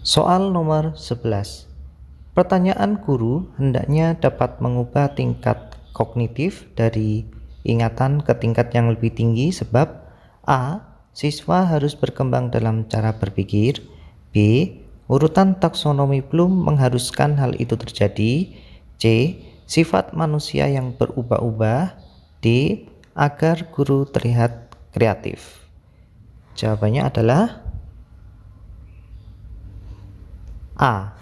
Soal nomor 11. Pertanyaan guru hendaknya dapat mengubah tingkat kognitif dari ingatan ke tingkat yang lebih tinggi sebab A. Siswa harus berkembang dalam cara berpikir. B. Urutan taksonomi belum mengharuskan hal itu terjadi. C. Sifat manusia yang berubah-ubah. D. Agar guru terlihat kreatif. Jawabannya adalah A.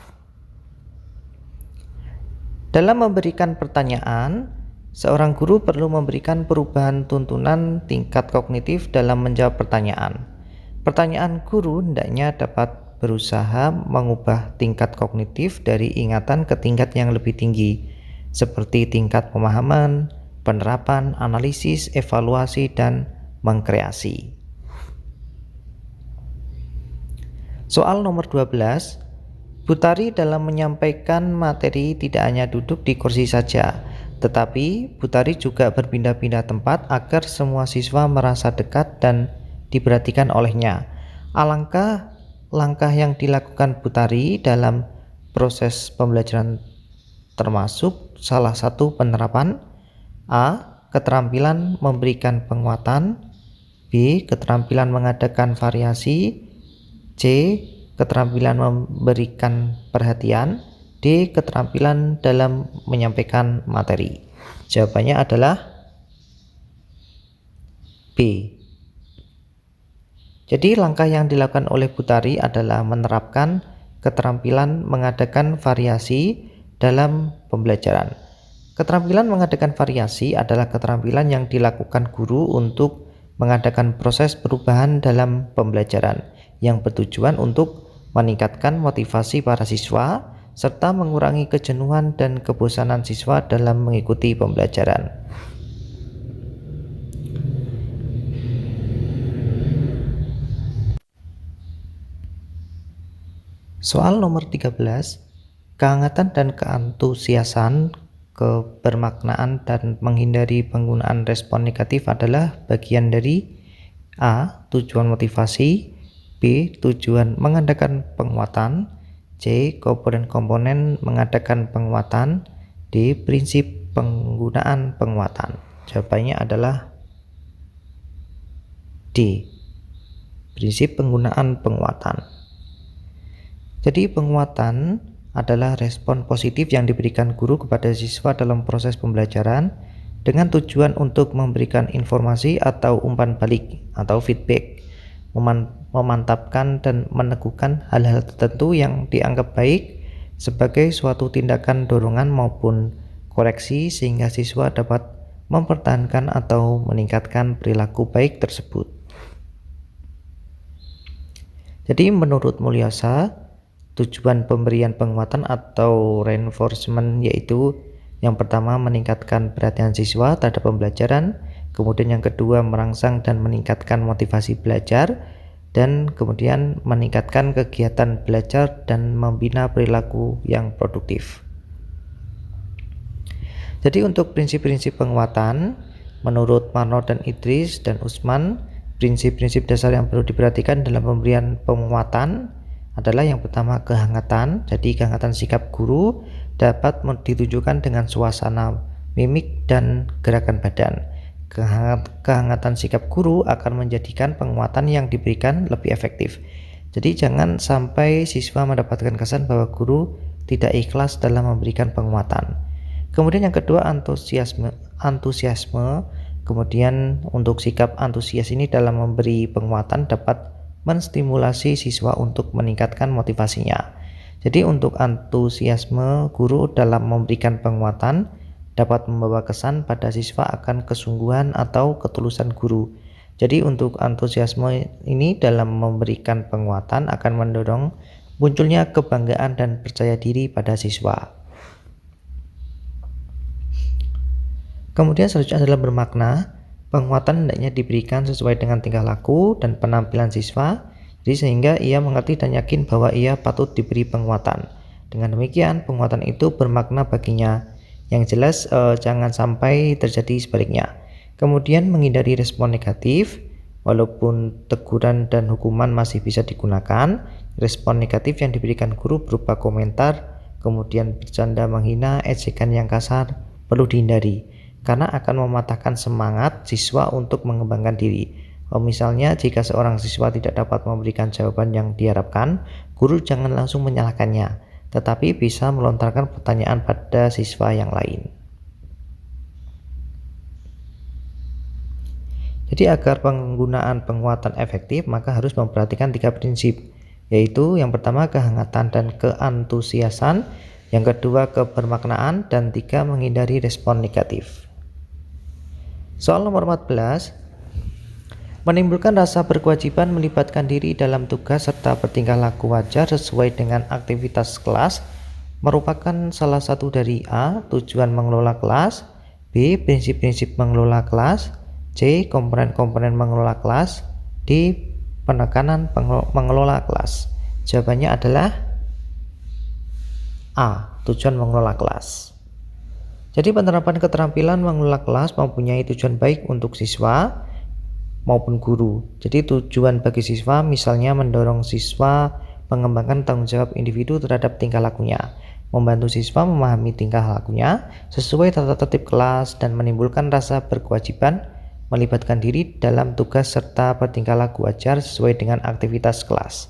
Dalam memberikan pertanyaan, seorang guru perlu memberikan perubahan tuntunan tingkat kognitif dalam menjawab pertanyaan. Pertanyaan guru hendaknya dapat berusaha mengubah tingkat kognitif dari ingatan ke tingkat yang lebih tinggi, seperti tingkat pemahaman, penerapan, analisis, evaluasi, dan mengkreasi. Soal nomor 12. Butari dalam menyampaikan materi tidak hanya duduk di kursi saja, tetapi Butari juga berpindah-pindah tempat agar semua siswa merasa dekat dan diperhatikan olehnya. Alangkah langkah yang dilakukan Butari dalam proses pembelajaran termasuk salah satu penerapan. A. Keterampilan memberikan penguatan. B. Keterampilan mengadakan variasi. C. Keterampilan memberikan perhatian. D. Keterampilan dalam menyampaikan materi. Jawabannya adalah B. Jadi langkah yang dilakukan oleh Butari adalah menerapkan keterampilan mengadakan variasi dalam pembelajaran. Keterampilan mengadakan variasi adalah keterampilan yang dilakukan guru untuk mengadakan proses perubahan dalam pembelajaran yang bertujuan untuk meningkatkan motivasi para siswa serta mengurangi kejenuhan dan kebosanan siswa dalam mengikuti pembelajaran. Soal nomor 13. Kehangatan dan keantusiasan, kebermaknaan dan menghindari penggunaan respon negatif adalah bagian dari A. Tujuan motivasi. B. Tujuan mengadakan penguatan. C. Komponen-komponen mengadakan penguatan. D. Prinsip penggunaan penguatan. Jawabannya adalah D. Prinsip penggunaan penguatan. Jadi penguatan adalah respon positif yang diberikan guru kepada siswa dalam proses pembelajaran dengan tujuan untuk memberikan informasi atau umpan balik atau feedback, memantapkan dan meneguhkan hal-hal tertentu yang dianggap baik sebagai suatu tindakan dorongan maupun koreksi sehingga siswa dapat mempertahankan atau meningkatkan perilaku baik tersebut. Jadi menurut Mulyosa, tujuan pemberian penguatan atau reinforcement yaitu yang pertama meningkatkan perhatian siswa terhadap pembelajaran, kemudian yang kedua merangsang dan meningkatkan motivasi belajar, dan kemudian meningkatkan kegiatan belajar dan membina perilaku yang produktif. Jadi untuk prinsip-prinsip penguatan, menurut Marno dan Idris dan Usman, prinsip-prinsip dasar yang perlu diperhatikan dalam pemberian penguatan adalah yang pertama kehangatan. Jadi kehangatan sikap guru dapat ditunjukkan dengan suasana, mimik, dan gerakan badan. Kehangatan sikap guru akan menjadikan penguatan yang diberikan lebih efektif. Jadi jangan sampai siswa mendapatkan kesan bahwa guru tidak ikhlas dalam memberikan penguatan. Kemudian yang kedua antusiasme. Kemudian untuk sikap antusias ini dalam memberi penguatan dapat menstimulasi siswa untuk meningkatkan motivasinya. Jadi untuk antusiasme guru dalam memberikan penguatan dapat membawa kesan pada siswa akan kesungguhan atau ketulusan guru. Jadi untuk antusiasme ini dalam memberikan penguatan akan mendorong munculnya kebanggaan dan percaya diri pada siswa. Kemudian selanjutnya adalah bermakna. Penguatan hendaknya diberikan sesuai dengan tingkah laku dan penampilan siswa, jadi sehingga ia mengerti dan yakin bahwa ia patut diberi penguatan. Dengan demikian, penguatan itu bermakna baginya. Yang jelas jangan sampai terjadi sebaliknya. Kemudian menghindari respon negatif, walaupun teguran dan hukuman masih bisa digunakan, Respon negatif yang diberikan guru berupa komentar, kemudian bercanda menghina, ejekan yang kasar perlu dihindari karena akan mematahkan semangat siswa untuk mengembangkan diri. Misalnya jika seorang siswa tidak dapat memberikan jawaban yang diharapkan, guru jangan langsung menyalahkannya, tetapi bisa melontarkan pertanyaan pada siswa yang lain. Jadi agar penggunaan penguatan efektif, maka harus memperhatikan 3 prinsip, yaitu yang pertama kehangatan dan keantusiasan, yang kedua kebermaknaan, dan 3 menghindari respon negatif. Soal nomor 14, menimbulkan rasa berkewajiban melibatkan diri dalam tugas serta bertingkah laku wajar sesuai dengan aktivitas kelas merupakan salah satu dari A. Tujuan mengelola kelas, B. Prinsip-prinsip mengelola kelas, C. Komponen-komponen mengelola kelas, D. Penekanan mengelola kelas. Jawabannya adalah A. Tujuan mengelola kelas. Jadi penerapan keterampilan mengelola kelas mempunyai tujuan baik untuk siswa maupun guru. Jadi tujuan bagi siswa misalnya mendorong siswa mengembangkan tanggung jawab individu terhadap tingkah lakunya, membantu siswa memahami tingkah lakunya sesuai tata tertib kelas, dan menimbulkan rasa berkewajiban melibatkan diri dalam tugas serta bertingkah laku wajar sesuai dengan aktivitas kelas.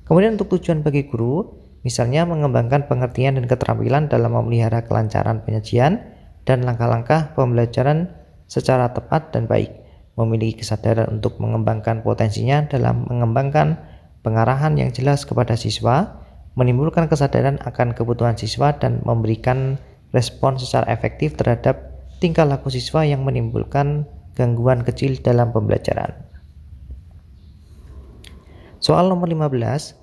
Kemudian untuk tujuan bagi guru, misalnya mengembangkan pengertian dan keterampilan dalam memelihara kelancaran penyajian dan langkah-langkah pembelajaran secara tepat dan baik, memiliki kesadaran untuk mengembangkan potensinya dalam mengembangkan pengarahan yang jelas kepada siswa, menimbulkan kesadaran akan kebutuhan siswa dan memberikan respon secara efektif terhadap tingkah laku siswa yang menimbulkan gangguan kecil dalam pembelajaran. Soal nomor 15,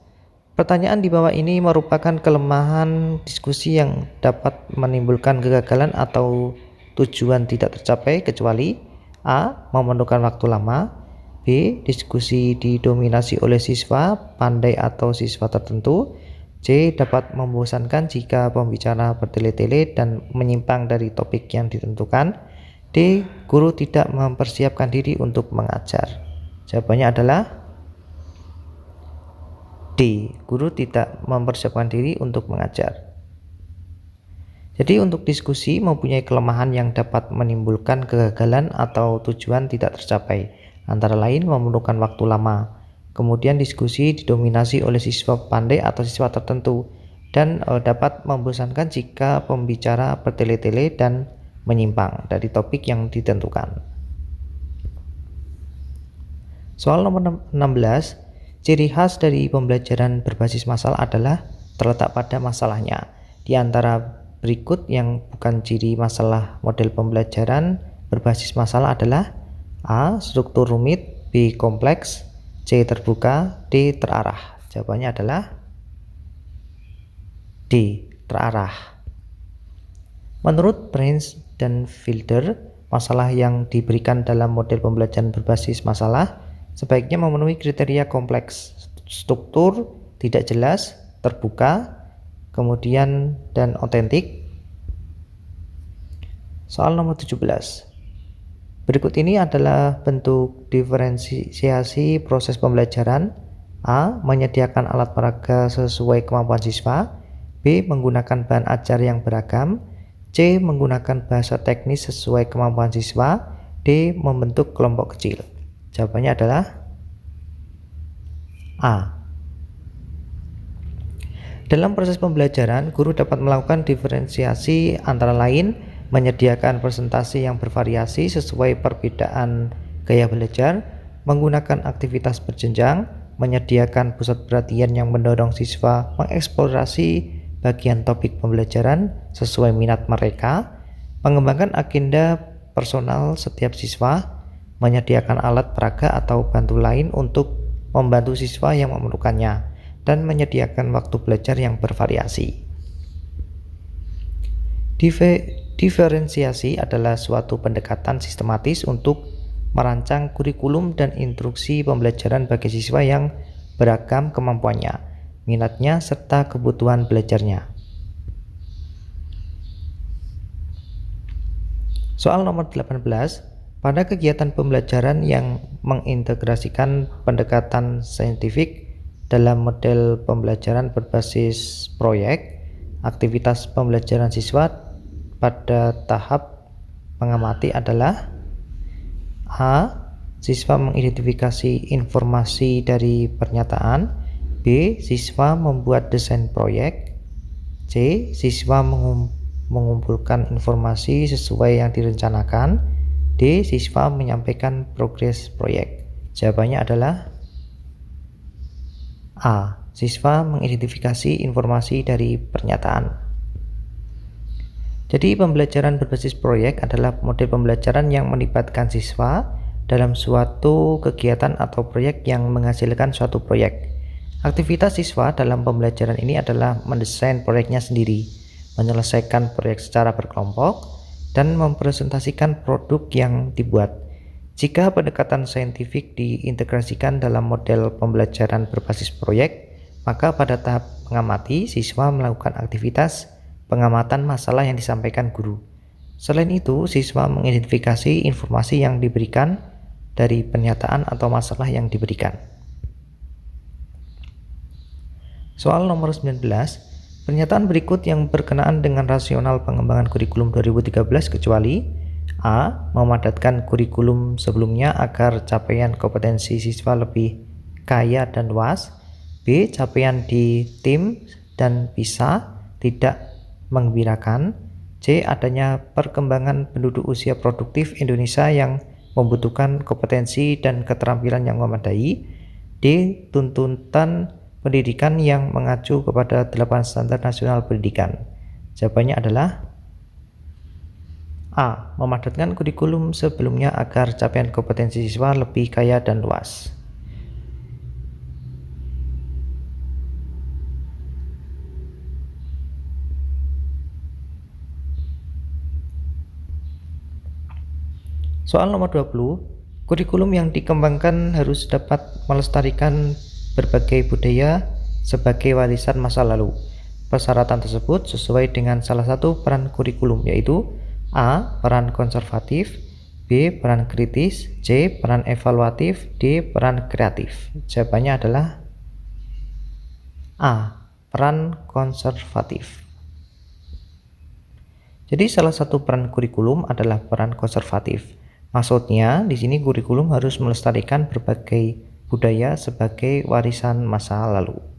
pertanyaan di bawah ini merupakan kelemahan diskusi yang dapat menimbulkan kegagalan atau tujuan tidak tercapai kecuali A. Memerlukan waktu lama, B. Diskusi didominasi oleh siswa pandai atau siswa tertentu, C. Dapat membosankan jika pembicara bertele-tele dan menyimpang dari topik yang ditentukan, D. Guru tidak mempersiapkan diri untuk mengajar. Jawabannya adalah D. Guru tidak mempersiapkan diri untuk mengajar. Jadi untuk diskusi mempunyai kelemahan yang dapat menimbulkan kegagalan atau tujuan tidak tercapai, antara lain memerlukan waktu lama. Kemudian diskusi didominasi oleh siswa pandai atau siswa tertentu, dan dapat membosankan jika pembicara bertele-tele dan menyimpang dari topik yang ditentukan. Soal nomor 16, ciri khas dari pembelajaran berbasis masalah adalah terletak pada masalahnya. Di antara berikut yang bukan ciri masalah model pembelajaran berbasis masalah adalah A. Struktur rumit, B. Kompleks, C. Terbuka, D. Terarah. Jawabannya adalah D. Terarah. Menurut Brains dan Fielder, masalah yang diberikan dalam model pembelajaran berbasis masalah sebaiknya memenuhi kriteria kompleks, struktur, tidak jelas, terbuka, kemudian dan otentik. Soal nomor 17. Berikut ini adalah bentuk diferensiasi proses pembelajaran. A. Menyediakan alat peraga sesuai kemampuan siswa, B. Menggunakan bahan ajar yang beragam, C. Menggunakan bahasa teknis sesuai kemampuan siswa, D. Membentuk kelompok kecil. Jawabannya adalah A. Dalam proses pembelajaran, guru dapat melakukan diferensiasi antara lain menyediakan presentasi yang bervariasi sesuai perbedaan gaya belajar, menggunakan aktivitas berjenjang, menyediakan pusat perhatian yang mendorong siswa mengeksplorasi bagian topik pembelajaran sesuai minat mereka, mengembangkan agenda personal setiap siswa, menyediakan alat peraga atau bantu lain untuk membantu siswa yang memerlukannya, dan menyediakan waktu belajar yang bervariasi. Diferensiasi adalah suatu pendekatan sistematis untuk merancang kurikulum dan instruksi pembelajaran bagi siswa yang beragam kemampuannya, minatnya, serta kebutuhan belajarnya. Soal nomor 18, pada kegiatan pembelajaran yang mengintegrasikan pendekatan saintifik Dalam model pembelajaran berbasis proyek, aktivitas pembelajaran siswa pada tahap mengamati adalah A. Siswa mengidentifikasi informasi dari pernyataan. B. Siswa membuat desain proyek. C. Siswa mengumpulkan informasi sesuai yang direncanakan. D. Siswa menyampaikan progres proyek. Jawabannya adalah A. Siswa mengidentifikasi informasi dari pernyataan. Jadi pembelajaran berbasis proyek adalah model pembelajaran yang melibatkan siswa dalam suatu kegiatan atau proyek yang menghasilkan suatu proyek. Aktivitas siswa dalam pembelajaran ini adalah mendesain proyeknya sendiri, menyelesaikan proyek secara berkelompok, dan mempresentasikan produk yang dibuat. Jika pendekatan saintifik diintegrasikan dalam model pembelajaran berbasis proyek, maka pada tahap mengamati, siswa melakukan aktivitas pengamatan masalah yang disampaikan guru. Selain itu, siswa mengidentifikasi informasi yang diberikan dari pernyataan atau masalah yang diberikan. Soal nomor 19, pernyataan berikut yang berkenaan dengan rasional pengembangan kurikulum 2013 kecuali A. Memadatkan kurikulum sebelumnya agar capaian kompetensi siswa lebih kaya dan luas. B. Capaian di tim dan PISA tidak menggembirakan. C. Adanya perkembangan penduduk usia produktif Indonesia yang membutuhkan kompetensi dan keterampilan yang memadai. D. Tuntutan pendidikan yang mengacu kepada 8 standar nasional pendidikan. Jawabannya adalah A. Memadatkan kurikulum sebelumnya agar capaian kompetensi siswa lebih kaya dan luas. Soal nomor 20, kurikulum yang dikembangkan harus dapat melestarikan berbagai budaya sebagai warisan masa lalu. Persyaratan tersebut sesuai dengan salah satu peran kurikulum, yaitu A. Peran konservatif, B. Peran kritis, C. Peran evaluatif, D. Peran kreatif. Jawabannya adalah A. Peran konservatif. Jadi salah satu peran kurikulum adalah peran konservatif. Maksudnya di sini kurikulum harus melestarikan berbagai budaya sebagai warisan masa lalu.